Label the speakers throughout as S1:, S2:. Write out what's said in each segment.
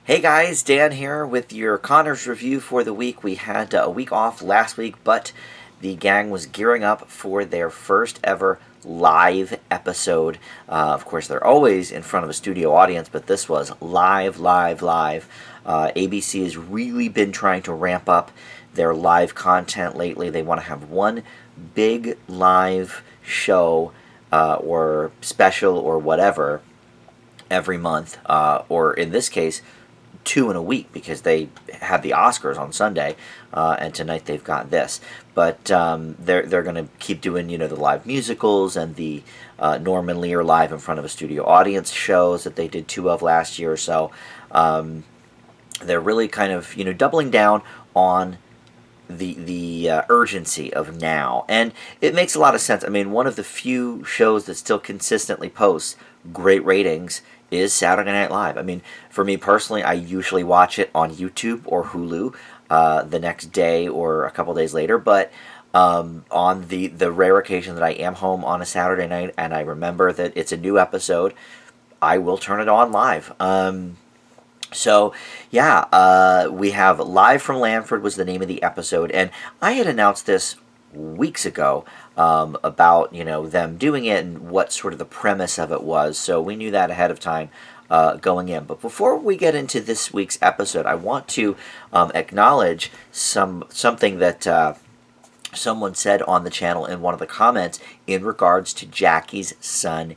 S1: Hey guys, Dan here with your Connors review for the week. We had a week off last week, but the gang was gearing up for their first ever live episode. Of course, they're always in front of a studio audience, but this was live, live, live. ABC has really been trying to ramp up their live content lately. They want to have one big live show or special or whatever every month, or in this case, two in a week because they had the Oscars on Sunday, and tonight they've got this. But they're going to keep doing the live musicals and the Norman Lear live in front of a studio audience shows that they did two of last year or so. They're really kind of doubling down on the urgency of now, and it makes a lot of sense. I mean, one of the few shows that still consistently posts great ratings is Saturday Night Live. I mean, for me personally, I usually watch it on YouTube or Hulu the next day or a couple days later, but on the rare occasion that I am home on a Saturday night and I remember that it's a new episode, I will turn it on live. So, yeah, we have Live from Lanford was the name of the episode, and I had announced this weeks ago about, them doing it and what sort of the premise of it was, so we knew that ahead of time going in. But before we get into this week's episode, I want to acknowledge something that someone said on the channel in one of the comments in regards to Jackie's son,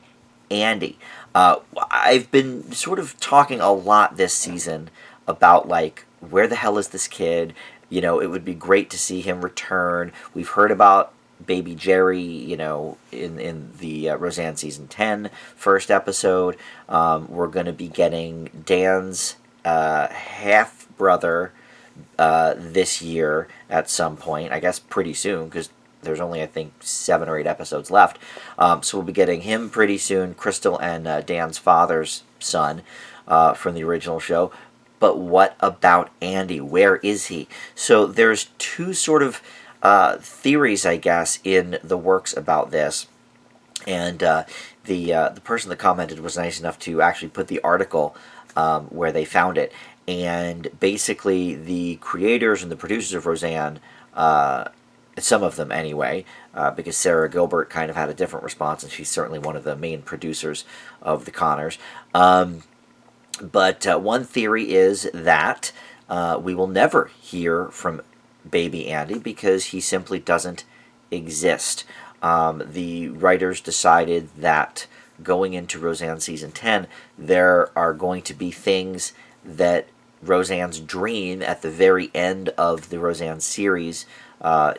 S1: Andy. I've been sort of talking a lot this season about, like, where the hell is this kid? It would be great to see him return. We've heard about baby Jerry, in the Roseanne season 10 first episode. We're going to be getting Dan's half-brother this year at some point. I guess pretty soon, because there's only, I think, 7 or 8 episodes left. So we'll be getting him pretty soon, Crystal and Dan's father's son from the original show. But what about Andy? Where is he? So there's two sort of theories, I guess, in the works about this. And the person that commented was nice enough to actually put the article where they found it. And basically, the creators and the producers of Roseanne, some of them anyway, because Sarah Gilbert kind of had a different response, and she's certainly one of the main producers of the Connors. But one theory is that we will never hear from baby Andy because he simply doesn't exist. The writers decided that going into Roseanne season 10, there are going to be things that Roseanne's dream at the very end of the Roseanne series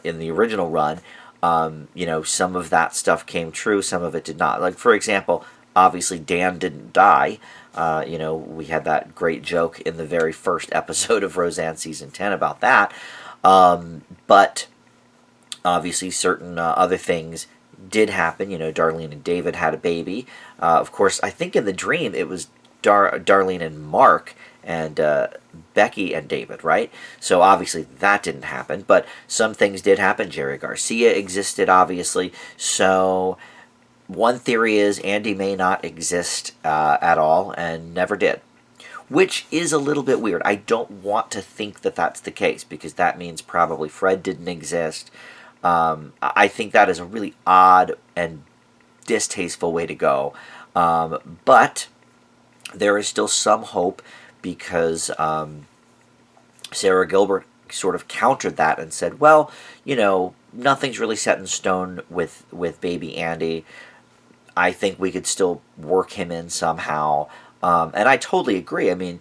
S1: in the original run, some of that stuff came true, some of it did not. Like, for example, obviously Dan didn't die. We had that great joke in the very first episode of Roseanne season 10 about that. But obviously certain other things did happen. Darlene and David had a baby. Of course, I think in the dream it was Darlene and Mark and Becky and David, right? So obviously that didn't happen, but some things did happen. Jerry Garcia existed, obviously. So one theory is Andy may not exist at all and never did, which is a little bit weird. I don't want to think that that's the case because that means probably Fred didn't exist. I think that is a really odd and distasteful way to go. But there is still some hope because Sarah Gilbert sort of countered that and said, well, nothing's really set in stone with baby Andy. I think we could still work him in somehow. And I totally agree. I mean,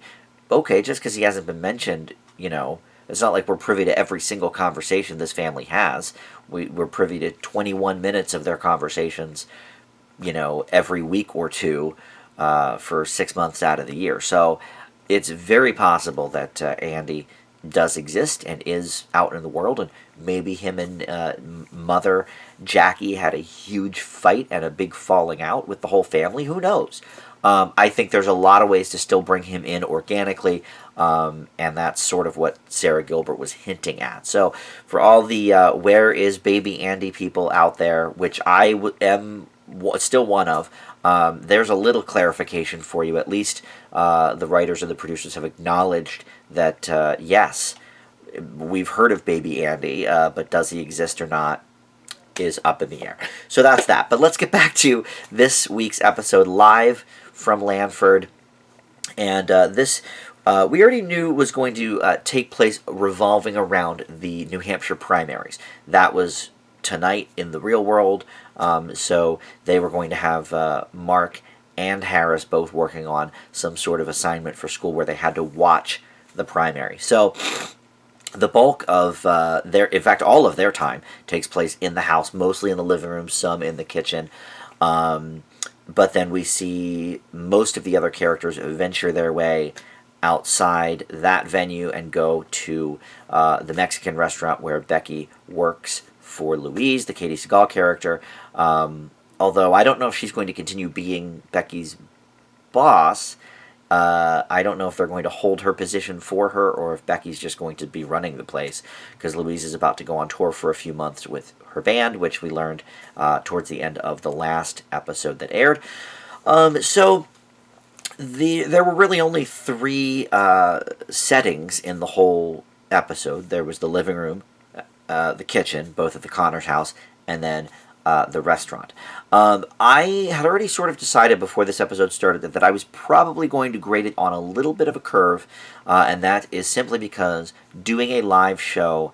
S1: okay, just because he hasn't been mentioned, it's not like we're privy to every single conversation this family has. We're privy to 21 minutes of their conversations, every week or two for 6 months out of the year. So it's very possible that Andy does exist and is out in the world, and maybe him and mother Jackie had a huge fight and a big falling out with the whole family. Who knows? I think there's a lot of ways to still bring him in organically, and that's sort of what Sarah Gilbert was hinting at. So for all the where is baby Andy people out there, which I am still one of. There's a little clarification for you. At least the writers and the producers have acknowledged that, yes, we've heard of baby Andy, but does he exist or not is up in the air. So that's that. But let's get back to this week's episode live from Lanford. And this, we already knew was going to take place revolving around the New Hampshire primaries. That was tonight in the real world. So they were going to have Mark and Harris both working on some sort of assignment for school where they had to watch the primary. So the bulk of in fact, all of their time takes place in the house, mostly in the living room, some in the kitchen. But then we see most of the other characters venture their way outside that venue and go to the Mexican restaurant where Becky works for Louise, the Katie Seagal character. Although I don't know if she's going to continue being Becky's boss. I don't know if they're going to hold her position for her or if Becky's just going to be running the place, because Louise is about to go on tour for a few months with her band, which we learned towards the end of the last episode that aired. So there were really only three settings in the whole episode. There was the living room, the kitchen, both at the Connors house, and then the restaurant. I had already sort of decided before this episode started that I was probably going to grade it on a little bit of a curve, and that is simply because doing a live show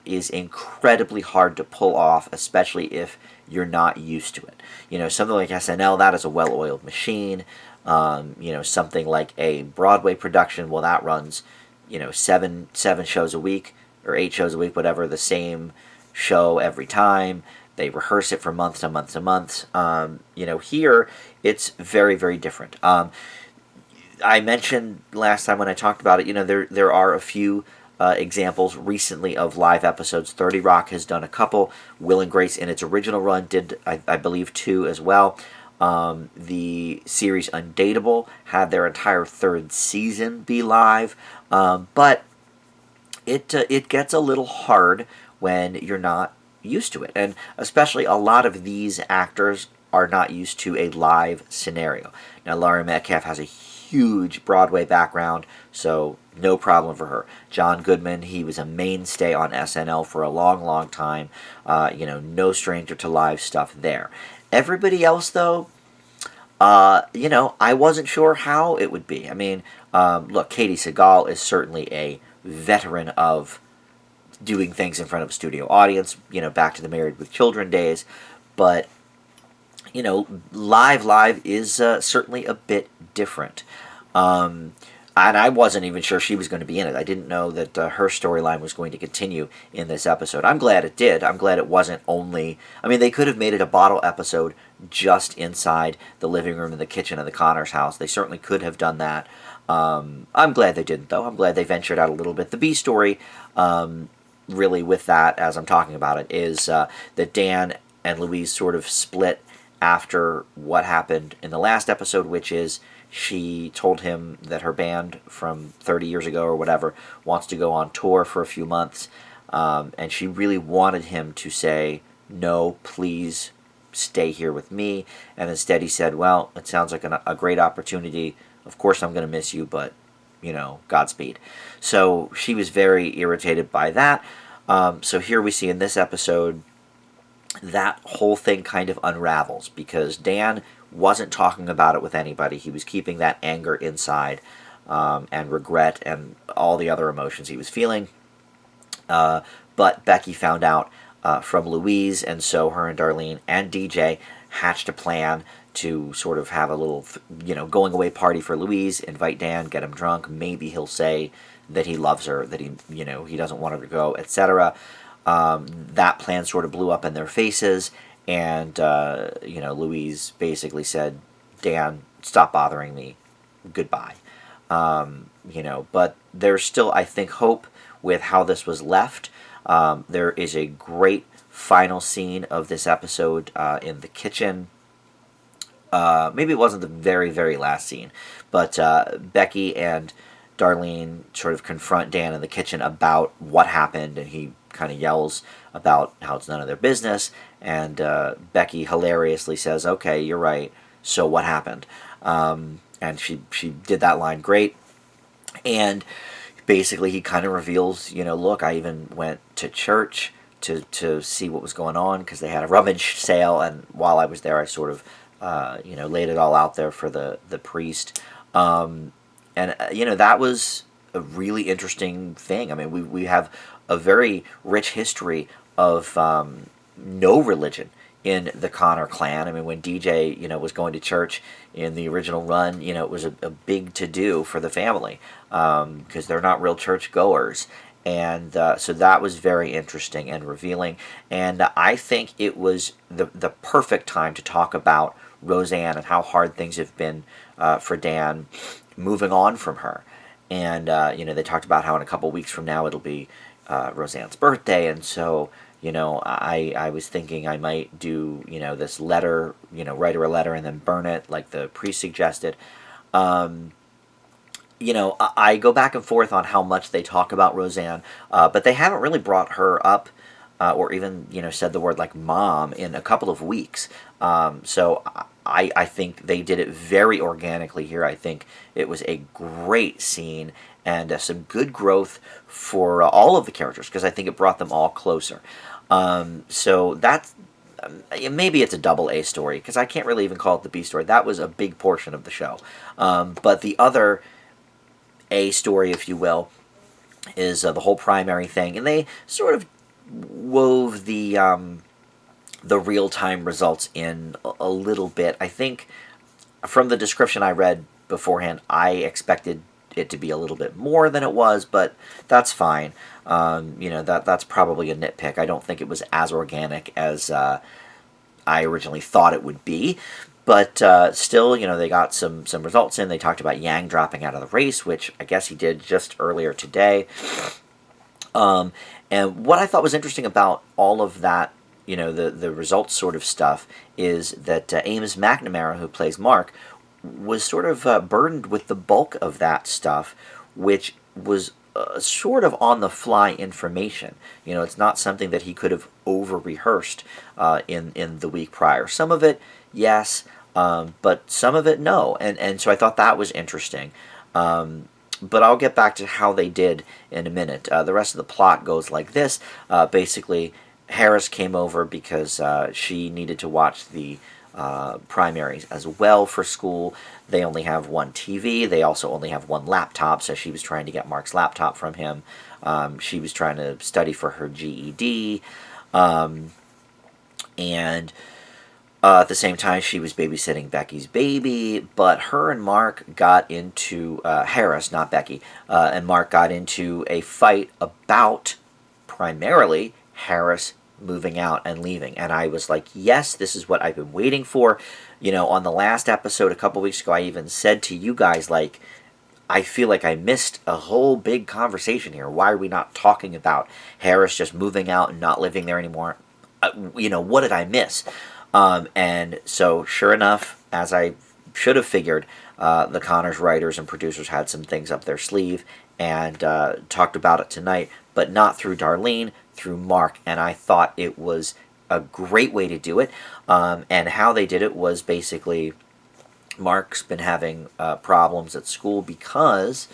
S1: is incredibly hard to pull off, especially if you're not used to it. You know, something like SNL, that is a well-oiled machine. You know, something like a Broadway production, well, that runs, you know, seven shows a week, or 8 shows a week, whatever, the same show every time. They rehearse it for months and months and months. You know, here, it's very, very different. I mentioned last time when I talked about it, you know, there are a few examples recently of live episodes. 30 Rock has done a couple. Will and Grace in its original run did, I believe, 2 as well. The series Undateable had their entire 3rd season be live. But it gets a little hard when you're not used to it, and especially a lot of these actors are not used to a live scenario. Now, Laurie Metcalf has a huge Broadway background, so no problem for her. John Goodman, he was a mainstay on SNL for a long, long time. You know, no stranger to live stuff there. Everybody else, though, you know, I wasn't sure how it would be. I mean, look, Katie Seagal is certainly a veteran of doing things in front of a studio audience, you know, back to the Married with Children days. But, you know, live is certainly a bit different. And I wasn't even sure she was going to be in it. I didn't know that her storyline was going to continue in this episode. I'm glad it did. I'm glad it wasn't only... I mean, they could have made it a bottle episode just inside the living room and the kitchen of the Connors house. They certainly could have done that. I'm glad they didn't, though. I'm glad they ventured out a little bit. The B story... really with that, as I'm talking about it, is that Dan and Louise sort of split after what happened in the last episode, which is she told him that her band from 30 years ago or whatever wants to go on tour for a few months, and she really wanted him to say, no, please stay here with me, and instead he said, well, it sounds like a great opportunity. Of course I'm going to miss you, but you know, Godspeed. So she was very irritated by that. So here we see in this episode that whole thing kind of unravels because Dan wasn't talking about it with anybody. He was keeping that anger inside and regret and all the other emotions he was feeling. But Becky found out from Louise, and so her and Darlene and DJ hatched a plan to sort of have a little, you know, going away party for Louise, invite Dan, get him drunk, maybe he'll say that he loves her, that he, you know, he doesn't want her to go, etc. That plan sort of blew up in their faces, and, you know, Louise basically said, Dan, stop bothering me, goodbye. You know, but there's still, I think, hope with how this was left. There is a great final scene of this episode in the kitchen. Maybe it wasn't the very, very last scene, but Becky and Darlene sort of confront Dan in the kitchen about what happened, and he kind of yells about how it's none of their business, and Becky hilariously says, "Okay, you're right. So what happened?" And she did that line great, and basically he kind of reveals, look, I even went to church to see what was going on because they had a rummage sale, and while I was there, I sort of laid it all out there for the priest, and that was a really interesting thing. I mean, we have a very rich history of no religion in the Connor clan. I mean, when DJ, was going to church in the original run, it was a big to-do for the family because they're not real church goers. And so that was very interesting and revealing. And I think it was the perfect time to talk about Roseanne and how hard things have been for Dan moving on from her. And, they talked about how in a couple weeks from now it'll be Roseanne's birthday. And so, I was thinking I might do, this letter, write her a letter and then burn it like the priest suggested. I go back and forth on how much they talk about Roseanne, but they haven't really brought her up or even, said the word like mom in a couple of weeks. So I think they did it very organically here. I think it was a great scene and some good growth for all of the characters because I think it brought them all closer. So that's maybe it's a double A story because I can't really even call it the B story. That was a big portion of the show. But the other A story, if you will, is the whole primary thing, and they sort of wove the real-time results in a little bit. I think from the description I read beforehand, I expected it to be a little bit more than it was, but that's fine. That's probably a nitpick. I don't think it was as organic as I originally thought it would be. But still, they got some results in. They talked about Yang dropping out of the race, which I guess he did just earlier today. And what I thought was interesting about all of that, the results sort of stuff, is that Amos McNamara, who plays Mark, was sort of burdened with the bulk of that stuff, which was sort of on-the-fly information. It's not something that he could have over-rehearsed in the week prior. Some of it, yes, but some of it, no. And so I thought that was interesting. But I'll get back to how they did in a minute. The rest of the plot goes like this. Basically, Harris came over because she needed to watch the primaries as well for school. They only have one TV. They also only have one laptop, so she was trying to get Mark's laptop from him. She was trying to study for her GED. And at the same time, she was babysitting Becky's baby, but her and Mark got into, Harris, not Becky, and Mark got into a fight about, primarily, Harris moving out and leaving. And I was like, yes, this is what I've been waiting for. On the last episode a couple weeks ago, I even said to you guys, like, I feel like I missed a whole big conversation here. Why are we not talking about Harris just moving out and not living there anymore? What did I miss? And so, sure enough, as I should have figured, the Connors writers and producers had some things up their sleeve and talked about it tonight, but not through Darlene, through Mark. And I thought it was a great way to do it. And how they did it was basically Mark's been having problems at school because,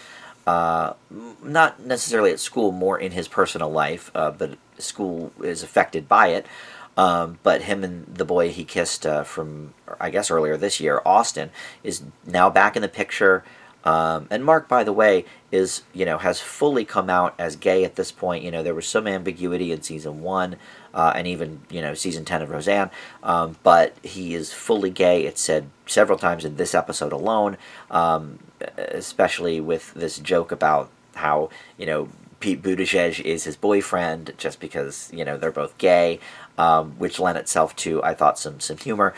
S1: not necessarily at school, more in his personal life, but school is affected by it. But him and the boy he kissed from, I guess, earlier this year, Austin, is now back in the picture. And Mark, by the way, is, has fully come out as gay at this point. There was some ambiguity in season 1 and even, season 10 of Roseanne. But he is fully gay. It's said several times in this episode alone, especially with this joke about how, Pete Buttigieg is his boyfriend just because, they're both gay, which lent itself to, I thought, some humor.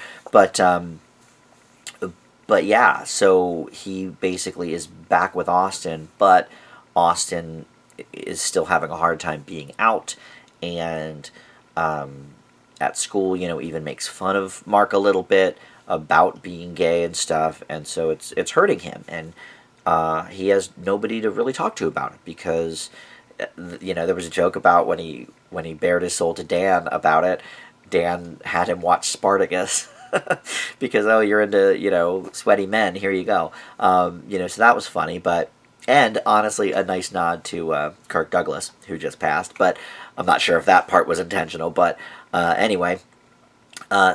S1: But yeah, so he basically is back with Austin, but Austin is still having a hard time being out, and at school, even makes fun of Mark a little bit about being gay and stuff, and so it's hurting him, and he has nobody to really talk to about it because there was a joke about when he bared his soul to Dan about it. Dan had him watch Spartacus. Because, oh, you're into, sweaty men, here you go. So that was funny, and honestly, a nice nod to Kirk Douglas, who just passed, but I'm not sure if that part was intentional, but anyway.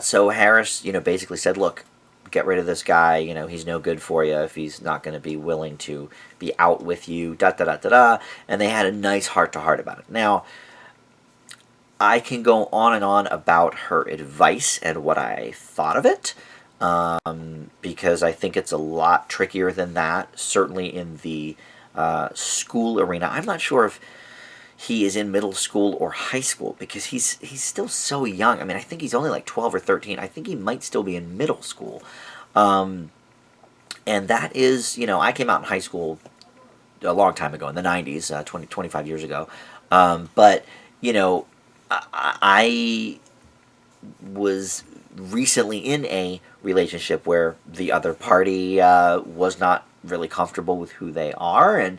S1: So Harris, basically said, look, get rid of this guy, he's no good for you if he's not going to be willing to be out with you, da-da-da-da-da, and they had a nice heart-to-heart about it. Now, I can go on and on about her advice and what I thought of it, because I think it's a lot trickier than that, certainly in the school arena. I'm not sure if he is in middle school or high school, because he's still so young. I mean, I think he's only like 12 or 13. I think he might still be in middle school. And that is, I came out in high school a long time ago, in the 90s, 25 years ago. But, I was recently in a relationship where the other party was not really comfortable with who they are, and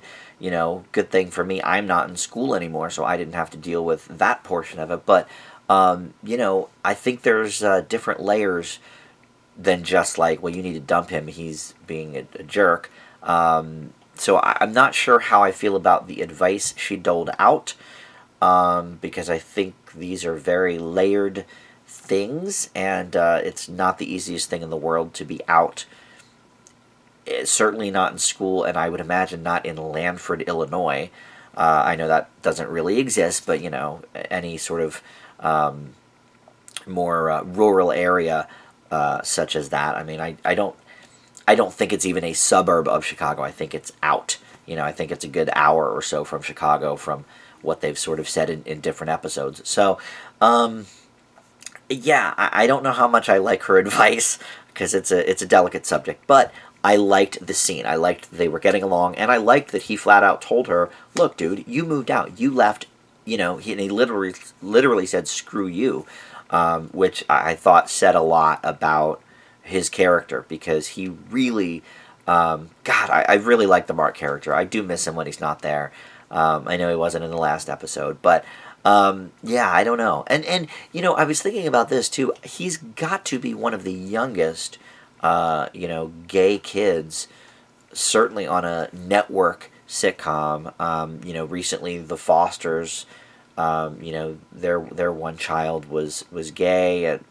S1: good thing for me, I'm not in school anymore, so I didn't have to deal with that portion of it. But I think there's different layers than just like, well, you need to dump him, he's being a jerk. So I'm not sure how I feel about the advice she doled out, because I think these are very layered things, and it's not the easiest thing in the world to be out. It's certainly not in school, and I would imagine not in Lanford, Illinois. I know that doesn't really exist, but any sort of more rural area such as that. I mean, I don't think it's even a suburb of Chicago. I think it's out. I think it's a good hour or so from Chicago, from what they've sort of said in different episodes. So, yeah, I don't know how much I like her advice, because it's a delicate subject, but I liked the scene. I liked they were getting along, and I liked that he flat out told her, look, dude, you moved out. You left, and he literally said, screw you, which I thought said a lot about his character, because he really, I really like the Mark character. I do miss him when he's not there. I know he wasn't in the last episode, but yeah, I don't know. And I was thinking about this too. He's got to be one of the youngest, gay kids, certainly on a network sitcom. Recently The Fosters, their one child was gay, and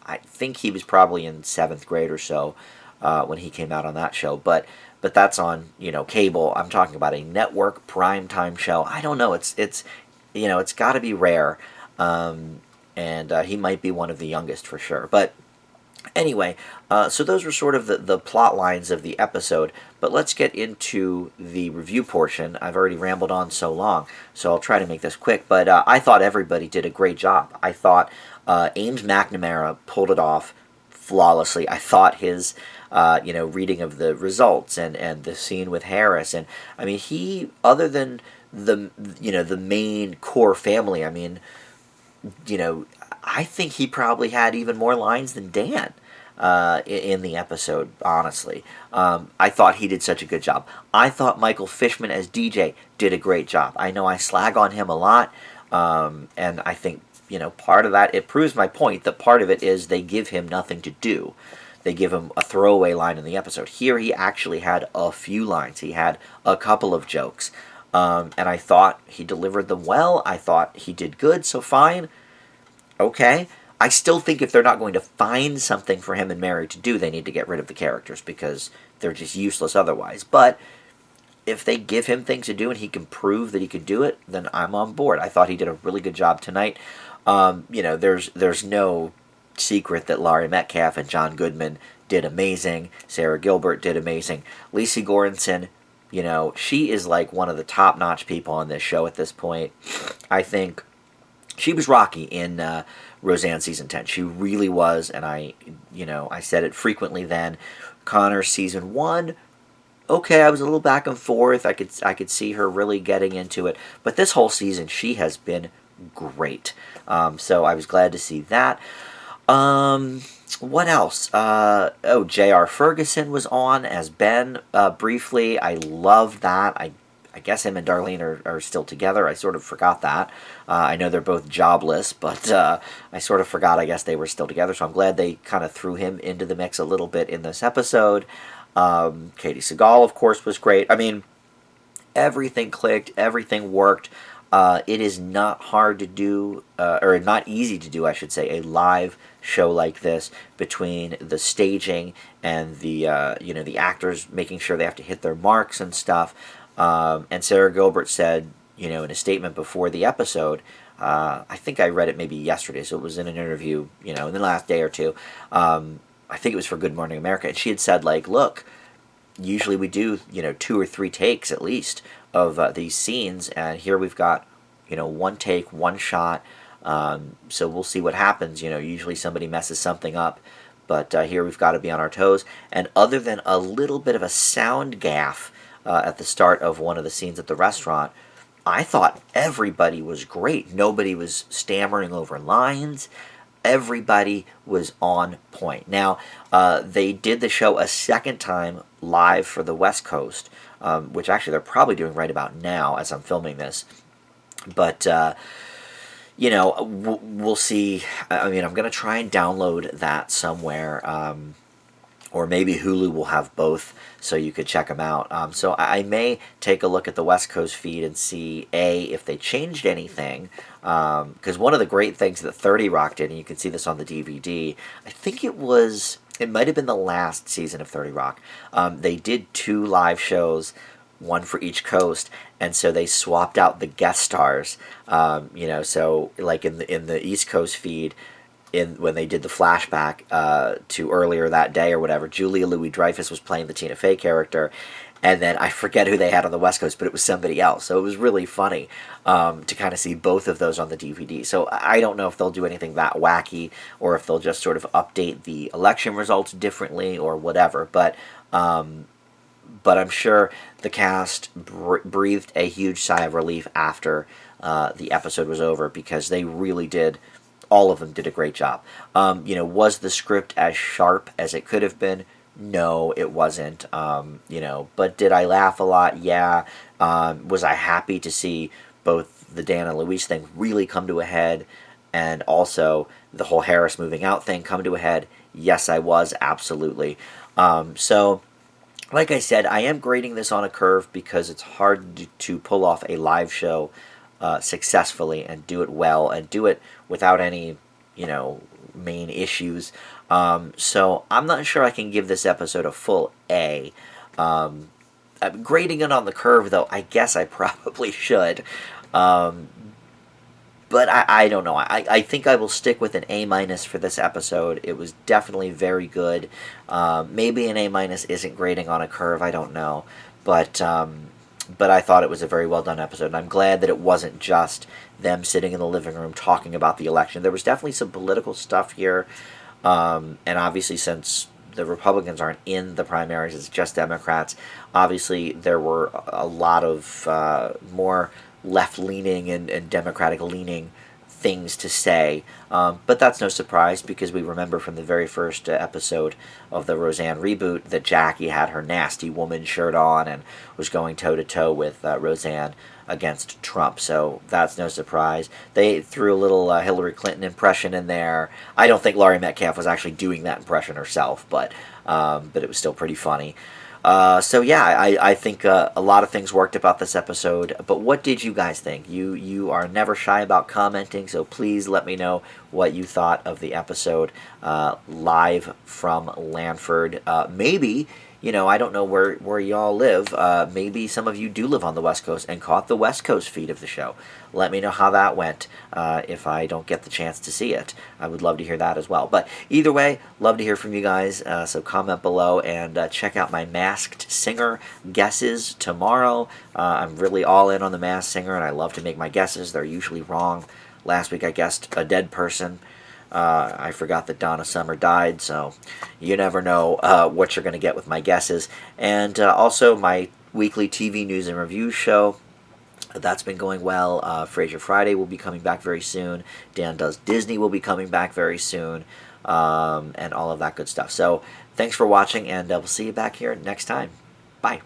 S1: I think he was probably in 7th grade or so when he came out on that show. But that's on cable. I'm talking about a network primetime show. I don't know. It's got to be rare, and he might be one of the youngest for sure. But anyway, so those were sort of the plot lines of the episode. But let's get into the review portion. I've already rambled on so long, so I'll try to make this quick. But I thought everybody did a great job. I thought Ames McNamara pulled it off flawlessly. I thought his reading of the results and the scene with Harris, and I mean, he, other than the main core family, I mean, I think he probably had even more lines than Dan in the episode, honestly. I thought he did such a good job. I thought Michael Fishman as DJ did a great job. I know I slag on him a lot, and I think part of that, it proves my point that part of it is they give him nothing to do. They give him a throwaway line in the episode. Here he actually had a few lines. He had a couple of jokes. And I thought he delivered them well. I thought he did good, so fine. Okay. I still think if they're not going to find something for him and Mary to do, they need to get rid of the characters, because they're just useless otherwise. But if they give him things to do and he can prove that he could do it, then I'm on board. I thought he did a really good job tonight. There's no secret that Laurie Metcalf and John Goodman did amazing. Sarah Gilbert did amazing. Lacey Goranson, she is like one of the top-notch people on this show at this point. I think she was Rocky in Roseanne Season 10. She really was, and I said it frequently then. Connor Season 1, okay, I was a little back and forth. I could see her really getting into it. But this whole season, she has been great. So I was glad to see that. What else? J.R. Ferguson was on as Ben briefly. I loved that. I guess him and Darlene are still together. I sort of forgot that. I know they're both jobless, but I sort of forgot, I guess, they were still together. So I'm glad they kind of threw him into the mix a little bit in this episode. Katie Seagal, of course, was great. I mean, everything clicked, everything worked. It is not hard to do, or not easy to do, I should say, a live show like this between the staging and the actors making sure they have to hit their marks and stuff. And Sarah Gilbert said, in a statement before the episode, I think I read it maybe yesterday, so it was in an interview, in the last day or two. I think it was for Good Morning America, and she had said, like, look, usually we do 2 or 3 takes at least of these scenes, and here we've got one take, one shot. So we'll see what happens. Usually somebody messes something up, but here we've got to be on our toes. And other than a little bit of a sound gaffe at the start of one of the scenes at the restaurant, I thought everybody was great. Nobody was stammering over lines. Everybody was on point. Now, they did the show a second time live for the West Coast, which actually they're probably doing right about now as I'm filming this. But, we'll see. I mean, I'm going to try and download that somewhere. Or maybe Hulu will have both, so you could check them out. So I may take a look at the West Coast feed and see, if they changed anything. Because one of the great things that 30 Rock did, and you can see this on the DVD, I think it might have been the last season of 30 Rock. They did 2 live shows, one for each coast, and so they swapped out the guest stars. So like in the East Coast feed, when they did the flashback to earlier that day or whatever, Julia Louis-Dreyfus was playing the Tina Fey character, and then I forget who they had on the West Coast, but it was somebody else. So it was really funny to kind of see both of those on the DVD. So I don't know if they'll do anything that wacky, or if they'll just sort of update the election results differently or whatever. But I'm sure the cast breathed a huge sigh of relief after the episode was over, because they really did. All of them did a great job. Was the script as sharp as it could have been? No, it wasn't. But did I laugh a lot? Yeah. Was I happy to see both the Dan and Luis thing really come to a head, and also the whole Harris moving out thing come to a head? Yes, I was, absolutely. So, like I said, I am grading this on a curve because it's hard to pull off a live show successfully and do it well and do it without any, main issues. So I'm not sure I can give this episode a full A. I'm grading it on the curve, though. I guess I probably should. But I don't know. I think I will stick with an A- for this episode. It was definitely very good. Maybe an A- isn't grading on a curve. I don't know. But I thought it was a very well done episode, and I'm glad that it wasn't just them sitting in the living room talking about the election. There was definitely some political stuff here, and obviously since the Republicans aren't in the primaries, it's just Democrats, obviously there were a lot of more left-leaning and Democratic-leaning things to say, but that's no surprise, because we remember from the very first episode of the Roseanne reboot that Jackie had her nasty woman shirt on and was going toe-to-toe with Roseanne against Trump, so that's no surprise. They threw a little Hillary Clinton impression in there. I don't think Laurie Metcalf was actually doing that impression herself, but it was still pretty funny. So yeah, I think a lot of things worked about this episode, but what did you guys think? You are never shy about commenting, so please let me know what you thought of the episode live from Lanford. Maybe, I don't know where y'all live. Maybe some of you do live on the West Coast and caught the West Coast feed of the show. Let me know how that went if I don't get the chance to see it. I would love to hear that as well. But either way, love to hear from you guys. So comment below and check out my Masked Singer guesses tomorrow. I'm really all in on the Masked Singer, and I love to make my guesses. They're usually wrong. Last week I guessed a dead person. I forgot that Donna Summer died, so you never know what you're going to get with my guesses. And also my weekly TV news and review show. That's been going well. Frasier Friday will be coming back very soon. Dan Does Disney will be coming back very soon. And all of that good stuff. So thanks for watching, and we'll see you back here next time. Bye.